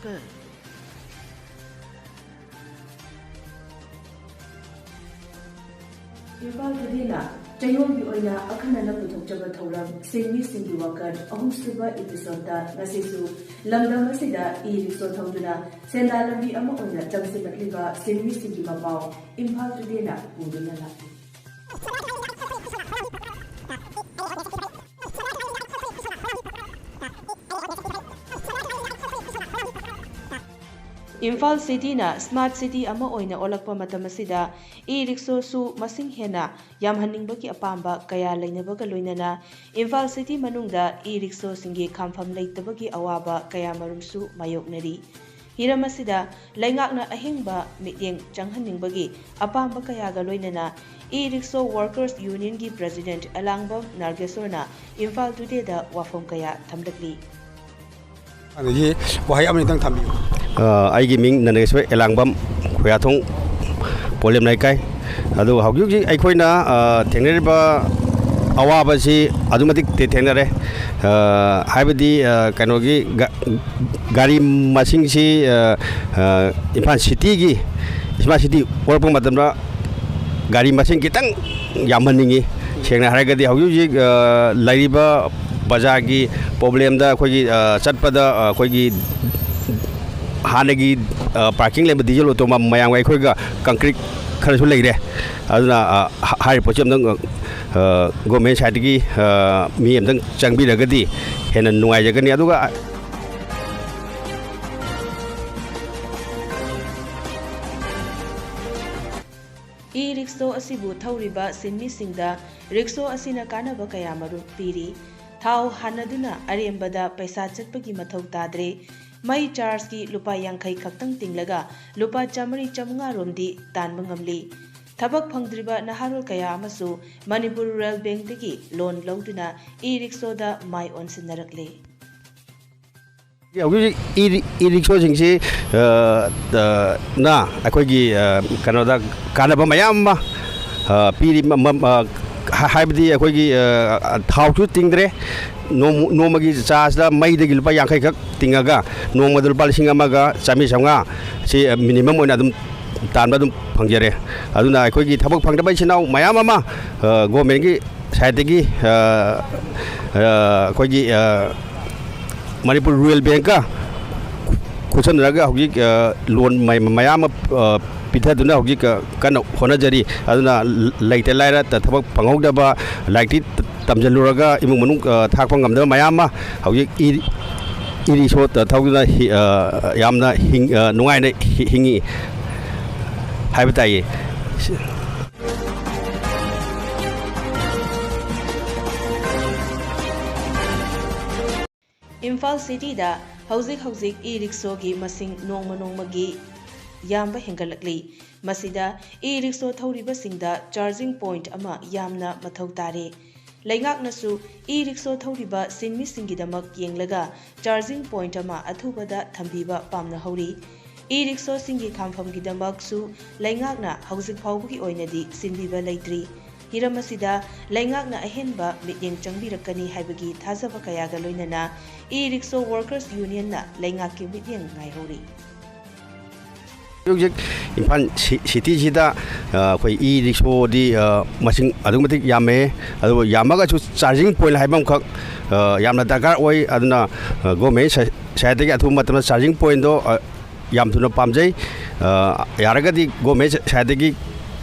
worker. Impal Tudina, Jayon Oina, Akanana Putok Thoram, Singmi Singhi Wakan, Ahumsuba episode, Nasisu, Lambda Masida, Eriso Tonduna, Sendalambi Amona, Jamsi Liva, Singmi Singhi Mabao, Impal Tudina, Udunala. Imphal City na Smart City ama oina olakpa matamasida e-rickshaw su masing hena yamhaningbaki apamba kaya lainabaga loinana Imphal City manungda e-rickshaw singi khampham leitabagi awaba kaya marumsu mayoknari hiramasida laingakna ahingba mityeng changhaningbagi apamba kaya ga loinana e-rickshaw Workers Union gi President Alangbam Nargesorna Imphal Today da wafom kaya thamlakli Ani wahai amni tang thambi aigi ming nanegeswe elangbam khoyathong polem nai kai adu haugyuk ji aikoina thengneriba awaba si adumatik te thengnare haibadi kanogi gari masing si Imphal City gi Smart City orpong matamra gari masing kitang yamhaningi sengna haragadi haugyuk ji laiba bazar gi problem da khoi chatpada khoi Hanagi parking lem diesel auto mayang wai khoi ga concrete khara su leire aduna hari pocham dang government side gi mi am dang changbi ragadi hena nungai jagani aduga e-rickshaw asibu thauriba sinmi singda rickshaw asina kanaba kaya maru piri thau hanaduna arembada paisa chatpagi mathau tadre Mai charge ki lupa yangkai khaktang tinglaga lupa chamari chamunga romdi tanba ngamli thabak phangdriba naharol kaya amasu Manipur Rural Bank dagi loan lauduna e-rickshaw da mai on sinarakle e-rickshaw jingsi na akoigi kanoda kanaba mayam ma piri haibdi akoigi thau chu tingdre Nomagi charge da mai de gilpa yangkai khak tingaga nomadul balsing amaga chami sanga si minimum oina dum tanba dum phangjare aduna akhoi gi thabak phangda bai sinau mayam ama government gi side gi akhoi gi Manipur Rural Bank ka khusan raga hogi loan mayam pitaduna hogi kana honajari aduna laite laira thabak phangogda ba laiti tamjaluraga imung manung thakpa ngamda mayama hauji e-rickshaw thauduna yamna nungai na hingi haibatai Imphal City da hauzik e-rickshaw gi masing nongma gi yamba hengalakli masida e-rickshaw thauriba singda charging point ama yamna mathau tare Laingaknasu e-rickshaw thauriba sinmi singidamak yenglaga charging point ama athubada thambiba pamna hauri e-rickshaw singi khampham gidamak su laingakna hauzik phawbugi oinadi sinbiba leitri hiramasida laingakna ahenba mityeng changbirakani haibagi thajaba kayaga loinana e-rickshaw Workers Union na laingakki mityeng ngai hauri Imphal City sida khoi e-rickshaw di masing adumatik yame adu yamaga chu charging point haibam khak yamna dakar oi aduna government side gi athu matna charging point do yam thuna pamjai yaragadi government side gi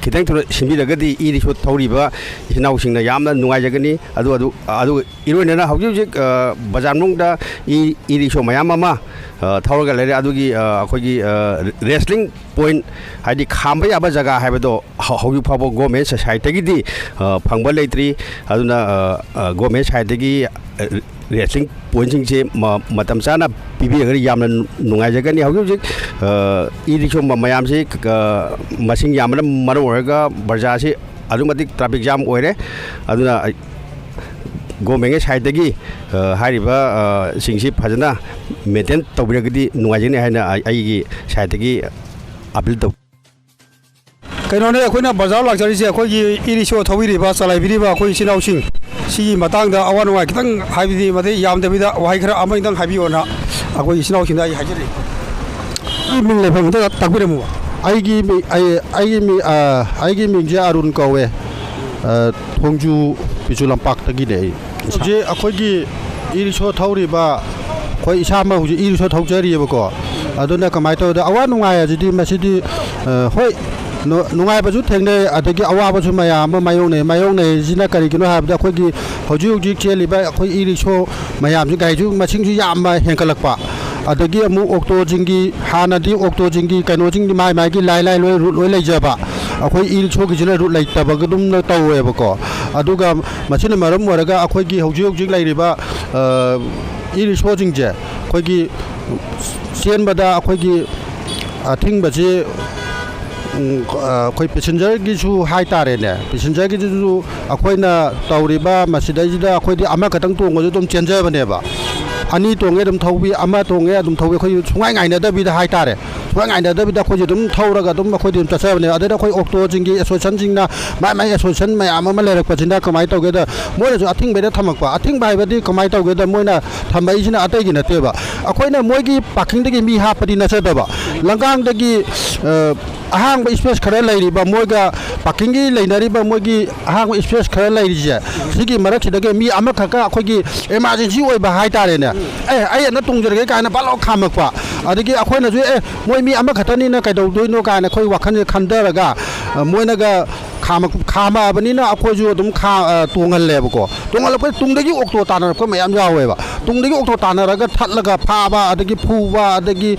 khitang thuna simbiragadi e-rickshaw thauriba hinau singna yamna nungai jagani adu iroinana hauji bazar nungda e-rickshaw mayam ama Thauraga lere adugi akogi wrestling point haidi khamba yaba jaga haibado hauju phabo government society gi di phangba leitri aduna government society gi wrestling point sing se matam chana pibi gari yamna nungai jaga ni hauju e-rickshaw mayam se masing yamna maro orga barja se adumatik traffic jam oire aduna government side gi hariba singsi phajana maintain tawbiragadi nungajini haina aigi side gi appeal taw kainone akoina bazar lakjari se akoi e-rickshaw thawiriba chalaibiriba akoi sinausing si matangda awanwa kitang haibidi mate yamdabida wahai khara amai dang habiona akoi sinausing da hajiri ที่มิงเลยผมจะตักไปได้มั้ง aigi mi je arun kawe thongju pichu lampak tagi de je akhoi gi iri sho thauri ba khoi isa ma hu iri sho thau jari ba ko aduna kamai to da awa nungai ya ji masidi hoi nungai ba ju theng de adagi awa ba ju maya ma mayong ne jina kari kino ha da khoi gi hoju ji cheli ba khoi iri sho mayam ji gai ju masing ju yam ma henkalak pa adagi amu okto jingi hanadi okto jingi kano jingi mai gi lai loi lai jaba akhoi il cho gi jina ru lai ta ba gdum na tawe ba ko aduga machine maram waraga akhoi gi hoji lai ri ba il cho jing je khoi gi sien ba da akhoi gi thing ba ji khoi passenger gi chu hai ta re ne passenger gi ju akhoi na tawri ba masida ji da akhoi di ama katang tu ngo ju dum change ba ne ba ani tonge dum thaubi ama tonge dum thaubi khoi chungai ngai na da bi da hai ta re chungai ngai na da bi da khoi dum thaura ga dum khoi dum tasa ne ada da khoi okto jingi association jing na mai association mai ama ma le rak pa jinda kamai tau ge da moi na ju athing be da thamak pa athing bai ba di kamai tau ge da moi na thambai jina atai gi na te ba akhoi na moi gi parking da gi mi ha pa di na sa da ba langang da gi ahang ba space khara lai ri ba moi ga parking gi lai na ri ba moi gi ahang ba space khara lai ri ja sigi mara chi da ge mi ama kha ka akhoi gi emergency oi ba hai ta re ne ai na tung jere ka na ba lo khamak pa adagi akhoi na ju moi mi ama khatani na kai do doi no ka na khoi wakhan khanda ra ga moi na ga khama bani na akhoi ju dum kha tungal le ba ko tungal pa tung da gi okto ta na ko mayam ja we ba tung da gi okto ta na ra ga that la ga pha ba adagi phu ba adagi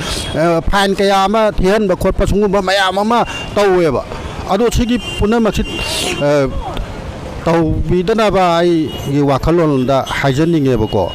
phan ka ya ma thian ba khot pa sung ba mayam ma taw we ba ado chigi puna ma chit taw bi da na ba ai gi wakhalon da haijening e ba ko